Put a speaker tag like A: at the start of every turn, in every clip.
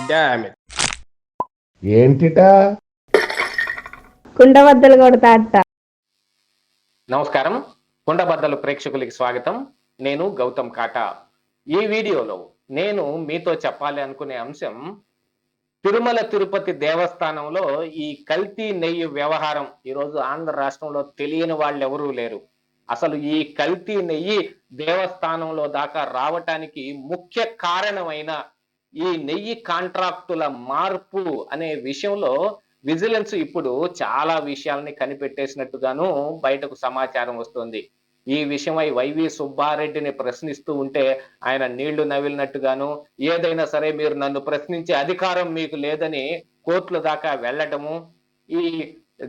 A: Damn it.
B: ఏంటిటా
C: కుండబద్దలు కొడతా అట్ట.
A: నమస్కారం, కుండబద్దలు ప్రేక్షకులకి స్వాగతం. నేను గౌతమ్ కాటా. ఈ వీడియోలో నేను మీతో చెప్పాలి అనుకునే అంశం, తిరుమల తిరుపతి దేవస్థానంలో ఈ కల్తీ నెయ్యి వ్యవహారం. ఈరోజు ఆంధ్ర రాష్ట్రంలో తెలియని వాళ్ళు ఎవరూ లేరు. అసలు ఈ కల్తీ నెయ్యి దేవస్థానంలో దాకా రావటానికి ముఖ్య కారణమైన ఈ నెయ్యి కాంట్రాక్టుల మార్పు అనే విషయంలో విజిలెన్స్ ఇప్పుడు చాలా విషయాల్ని కనిపెట్టేసినట్టుగాను బయటకు సమాచారం వస్తుంది. ఈ విషయమై వైవి సుబ్బారెడ్డిని ప్రశ్నిస్తూ ఉంటే ఆయన నీళ్లు నవిలినట్టుగాను, ఏదైనా సరే మీరు నన్ను ప్రశ్నించే అధికారం మీకు లేదని కోర్టుల దాకా వెళ్ళటము, ఈ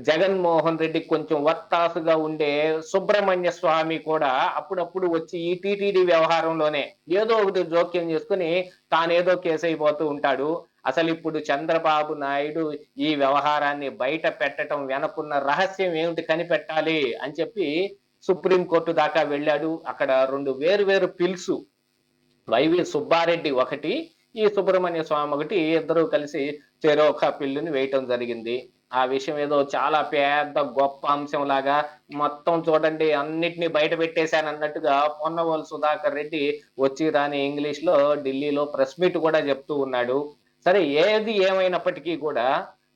A: జగన్మోహన్ రెడ్డి కొంచెం వత్తాసుగా ఉండే సుబ్రహ్మణ్య స్వామి కూడా అప్పుడప్పుడు వచ్చి ఈ టీటీడీ వ్యవహారంలోనే ఏదో ఒకటి జోక్యం చేసుకుని తానేదో కేసు అయిపోతూ ఉంటాడు. అసలు ఇప్పుడు చంద్రబాబు నాయుడు ఈ వ్యవహారాన్ని బయట పెట్టడం వెనకున్న రహస్యం ఏమిటి కనిపెట్టాలి అని చెప్పి సుప్రీంకోర్టు దాకా వెళ్ళాడు. అక్కడ రెండు వేరు పిల్సు, వైవి సుబ్బారెడ్డి ఒకటి, ఈ సుబ్రహ్మణ్య స్వామి ఒకటి, ఇద్దరు కలిసి చెరో ఒక పిల్లుని వేయటం జరిగింది. ఆ విషయం ఏదో చాలా పెద్ద గొప్ప అంశం లాగా మొత్తం చూడండి అన్నిటినీ బయట పెట్టేశాను అన్నట్టుగా పొన్నవోలు సుధాకర్ రెడ్డి వచ్చి రాని ఇంగ్లీష్ లో ఢిల్లీలో ప్రెస్ మీట్ కూడా చెప్తూ ఉన్నాడు. సరే, ఏది ఏమైనప్పటికీ కూడా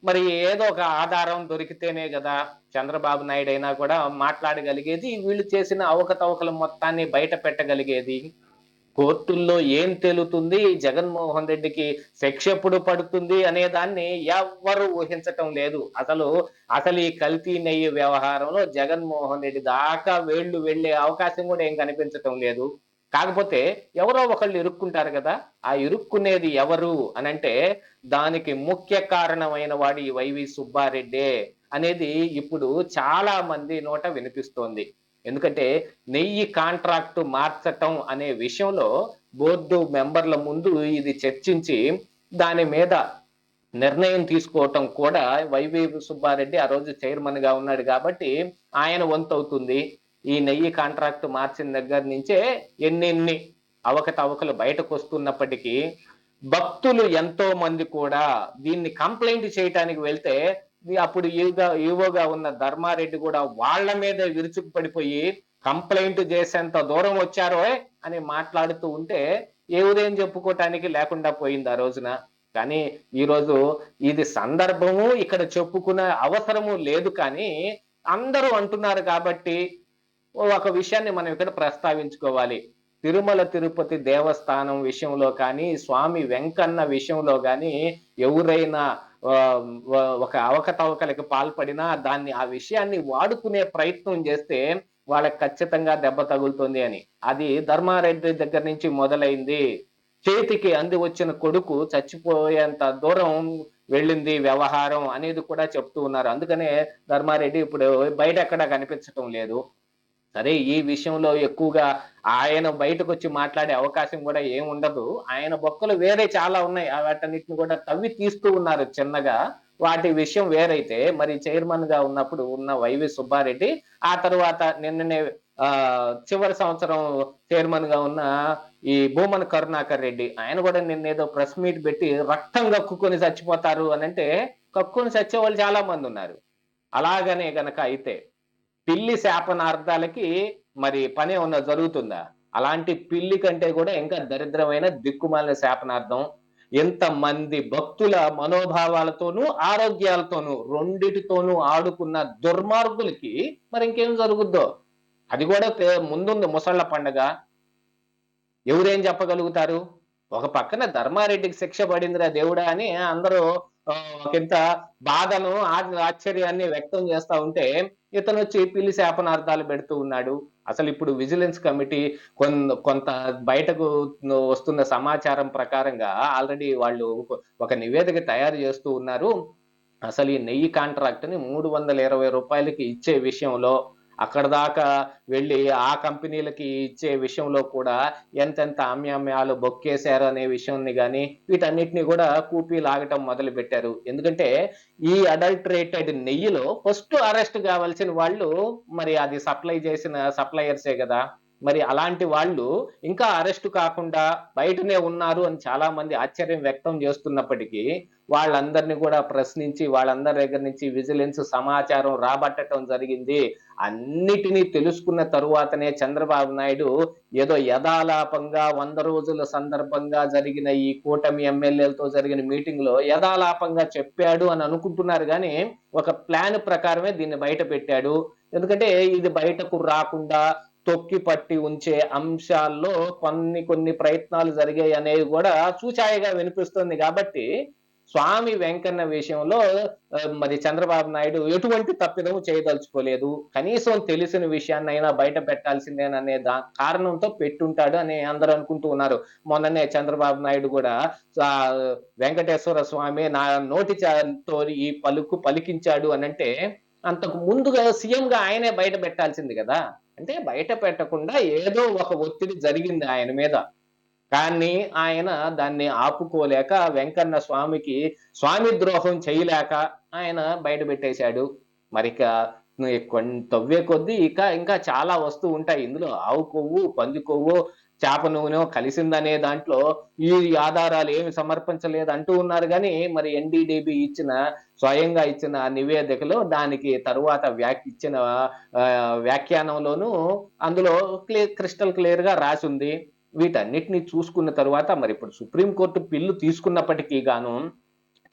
A: మరి ఏదో ఒక ఆధారం దొరికితేనే కదా చంద్రబాబు నాయుడు అయినా కూడా మాట్లాడగలిగేది, వీళ్ళు చేసిన అవకతవకలు మొత్తాన్ని బయట పెట్టగలిగేది. కోర్టుల్లో ఏం తేలుతుంది, జగన్మోహన్ రెడ్డికి శిక్ష ఎప్పుడు పడుతుంది అనే దాన్ని ఎవ్వరు ఊహించటం లేదు. అసలు ఈ కల్తీ నెయ్యి వ్యవహారంలో జగన్మోహన్ రెడ్డి దాకా వేళ్ళు వెళ్లే అవకాశం కూడా ఏం కనిపించటం లేదు. కాకపోతే ఎవరో ఒకళ్ళు ఇరుక్కుంటారు కదా, ఆ ఇరుక్కునేది ఎవరు అనంటే దానికి ముఖ్య కారణమైన వాడు ఈ వైవి సుబ్బారెడ్డే అనేది ఇప్పుడు చాలా మంది నోట వినిపిస్తోంది. ఎందుకంటే నెయ్యి కాంట్రాక్టు మార్చటం అనే విషయంలో బోర్డు మెంబర్ల ముందు ఇది చర్చించి దాని మీద నిర్ణయం తీసుకోవటం కూడా వైవి సుబ్బారెడ్డి ఆ రోజు చైర్మన్ గా ఉన్నాడు కాబట్టి ఆయన వంతు అవుతుంది. ఈ నెయ్యి కాంట్రాక్ట్ మార్చిన దగ్గర నుంచే ఎన్ని అవకతవకలు బయటకు వస్తున్నప్పటికీ భక్తులు ఎంతో మంది కూడా దీన్ని కంప్లైంట్ చేయటానికి వెళ్తే అప్పుడు ఈవోగా ఉన్న ధర్మారెడ్డి కూడా వాళ్ళ మీద విరుచుకు పడిపోయి కంప్లైంట్ చేసేంత దూరం వచ్చారో అని మాట్లాడుతూ ఉంటే ఎవరేం చెప్పుకోవటానికి లేకుండా పోయింది ఆ రోజున. కానీ ఈరోజు ఇది సందర్భము, ఇక్కడ చెప్పుకునే అవసరము లేదు. కానీ అందరూ అంటున్నారు కాబట్టి ఒక విషయాన్ని మనం ఇక్కడ ప్రస్తావించుకోవాలి. తిరుమల తిరుపతి దేవస్థానం విషయంలో కానీ, స్వామి వెంకన్న విషయంలో కానీ ఎవరైనా ఒక అవకతవకలకు పాల్పడినా దాన్ని ఆ విషయాన్ని వాడుకునే ప్రయత్నం చేస్తే వాళ్ళకి ఖచ్చితంగా దెబ్బ తగులుతుంది అని. అది ధర్మారెడ్డి దగ్గర నుంచి మొదలైంది. చేతికి అంది వచ్చిన కొడుకు చచ్చిపోయేంత దూరం వెళ్ళింది వ్యవహారం అనేది కూడా చెప్తూ ఉన్నారు. అందుకనే ధర్మారెడ్డి ఇప్పుడు బయట ఎక్కడా కనిపించటం లేదు. సరే, ఈ విషయంలో ఎక్కువగా ఆయన బయటకు వచ్చి మాట్లాడే అవకాశం కూడా ఏముండదు. ఆయన బొక్కలు వేరే చాలా ఉన్నాయి, వాటన్నిటిని కూడా తవ్వి తీస్తూ ఉన్నారు చిన్నగా. వాటి విషయం వేరైతే, మరి చైర్మన్ గా ఉన్నప్పుడు ఉన్న వైవి సుబ్బారెడ్డి, ఆ తర్వాత నిన్ననే చివరి సంవత్సరం చైర్మన్ గా ఉన్న ఈ భూమన కరుణాకర్ రెడ్డి, ఆయన కూడా నిన్నేదో ప్రెస్ మీట్ పెట్టి రక్తం కక్కుకొని చచ్చిపోతారు అని అంటే, కక్కుని చచ్చే వాళ్ళు చాలా మంది ఉన్నారు. అలాగనే గనక అయితే పిల్లి శాపనార్థాలకి మరి పని ఏమన్నా జరుగుతుందా? అలాంటి పిల్లి కంటే కూడా ఇంకా దరిద్రమైన దిక్కుమాలిన శాపనార్థం. ఎంతమంది భక్తుల మనోభావాలతోనూ ఆరోగ్యాలతోనూ రెండిటితోనూ ఆడుకున్న దుర్మార్గులకి మరి ఇంకేం జరుగుద్దో. అది కూడా ముందుంది ముసళ్ళ పండగ. ఎవరేం చెప్పగలుగుతారు? ఒక పక్కన ధర్మారెడ్డికి శిక్ష పడిందిరా దేవుడా అని అందరూ ఒకంత బాధను ఆశ్చర్యాన్ని వ్యక్తం చేస్తా ఉంటే, ఇతను వచ్చి పిల్లి శాపనార్థాలు పెడుతూ ఉన్నాడు. అసలు ఇప్పుడు విజిలెన్స్ కమిటీ కొంత బయటకు వస్తున్న సమాచారం ప్రకారంగా ఆల్రెడీ వాళ్ళు ఒక నివేదిక తయారు చేస్తూ ఉన్నారు. అసలు ఈ నెయ్యి కాంట్రాక్ట్ ని 320 రూపాయలకి ఇచ్చే విషయంలో, అక్కడ దాకా వెళ్ళి ఆ కంపెనీలకి ఇచ్చే విషయంలో కూడా ఎంతెంత అమ్యామ్యాలు బొక్కేశారు అనే విషయాన్ని కానీ వీటన్నిటిని కూడా కూపీ లాగటం మొదలు పెట్టారు. ఎందుకంటే ఈ అడల్టరేటెడ్ నెయ్యిలో ఫస్ట్ అరెస్ట్ కావాల్సిన వాళ్ళు మరి అది సప్లై చేసిన సప్లయర్సే కదా. మరి అలాంటి వాళ్ళు ఇంకా అరెస్ట్ కాకుండా బయటనే ఉన్నారు అని చాలా మంది ఆశ్చర్యం వ్యక్తం చేస్తున్నప్పటికీ వాళ్ళందరినీ కూడా ప్రశ్నించి వాళ్ళందరి దగ్గర నుంచి విజిలెన్స్ సమాచారం రాబట్టడం జరిగింది. అన్నిటినీ తెలుసుకున్న తరువాతనే చంద్రబాబు నాయుడు ఏదో యథాలాపంగా 100 రోజుల సందర్భంగా జరిగిన ఈ కూటమి ఎమ్మెల్యేలతో జరిగిన మీటింగ్‌లో యథాలాపంగా చెప్పాడు అని అనుకుంటున్నారు గానీ, ఒక ప్లాన్ ప్రకారమే దీన్ని బయట పెట్టాడు. ఎందుకంటే ఇది బయటకు రాకుండా తొక్కి పట్టి ఉంచే అంశాల్లో కొన్ని ప్రయత్నాలు జరిగాయనేవి గూడా చూచాయిగా వినిపిస్తుంది గాబట్టి, స్వామి వెంకన్న విషయంలో మరి చంద్రబాబు నాయుడు ఎటువంటి తప్పిదము చేయదలుచుకోలేదు. కనీసం తెలిసిన విషయాన్నైనా బయట పెట్టాల్సిందేననే కారణంతో పెట్టుంటాడు అని అందరూ అనుకుంటూ ఉన్నారు. మొన్ననే చంద్రబాబు నాయుడు గూడా వెంకటేశ్వర స్వామి నా నోటి తో ఈ పలుకు పలికించాడు అనంటే, అంతకు ముందుగా సీఎంగా ఆయనే బయట పెట్టాల్సింది గదా! అంటే బయట పెట్టకుండా ఏదో ఒక ఒత్తిడి జరిగింది ఆయన మీద. కానీ ఆయన దాన్ని ఆపుకోలేక వెంకన్న స్వామికి స్వామి ద్రోహం చేయలేక ఆయన బయట పెట్టేశాడు. మరిక తవ్వే కొద్దీ ఇంకా చాలా వస్తూ ఉంటాయి. ఇందులో ఆవు కొవ్వు, పంది కొవ్వు, చేప నూనె కలిసిందనే దాంట్లో ఈ ఆధారాలు ఏమి సమర్పించలేదు అంటూ ఉన్నారు గానీ, మరి ఎన్‌డీడీబీ స్వయంగా ఇచ్చిన నివేదికలో దానికి తరువాత ఇచ్చిన వ్యాఖ్యానంలోనూ అందులో క్రిస్టల్ క్లియర్‌గా రాసుంది. వీటన్నిటిని చూసుకున్న తరువాత మరిప్పుడు సుప్రీం కోర్ట్ పిల్లు తీసుకున్నప్పటికీ గాను,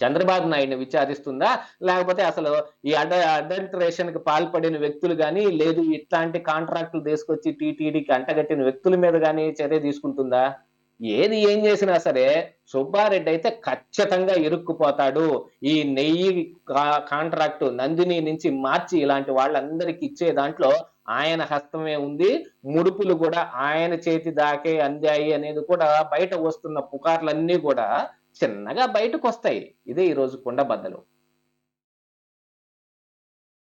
A: చంద్రబాబు నాయుడిని విచారిస్తుందా? లేకపోతే అసలు ఈ అడల్టరేషన్‌కి పాల్పడిన వ్యక్తులు గాని, లేదు ఇట్లాంటి కాంట్రాక్టులు తీసుకొచ్చి టీటీడీకి అంటగట్టిన వ్యక్తుల మీద గాని చర్య తీసుకుంటుందా? ఏం చేసినా సరే సుబ్బారెడ్డి అయితే ఖచ్చితంగా ఇరుక్కుపోతాడు. ఈ నెయ్యి కాంట్రాక్ట్ నందిని నుంచి మార్చి ఇలాంటి వాళ్ళందరికి ఇచ్చే దాంట్లో ఆయన హస్తమే ఉంది. ముడుపులు గూడా ఆయన చేతి దాకే అందాయి అనేది కూడా బయట వస్తున్న పుకార్లన్నీ గూడా చిన్నగా బయటకొస్తాయి. ఇదే ఈరోజు కుండబద్దలు.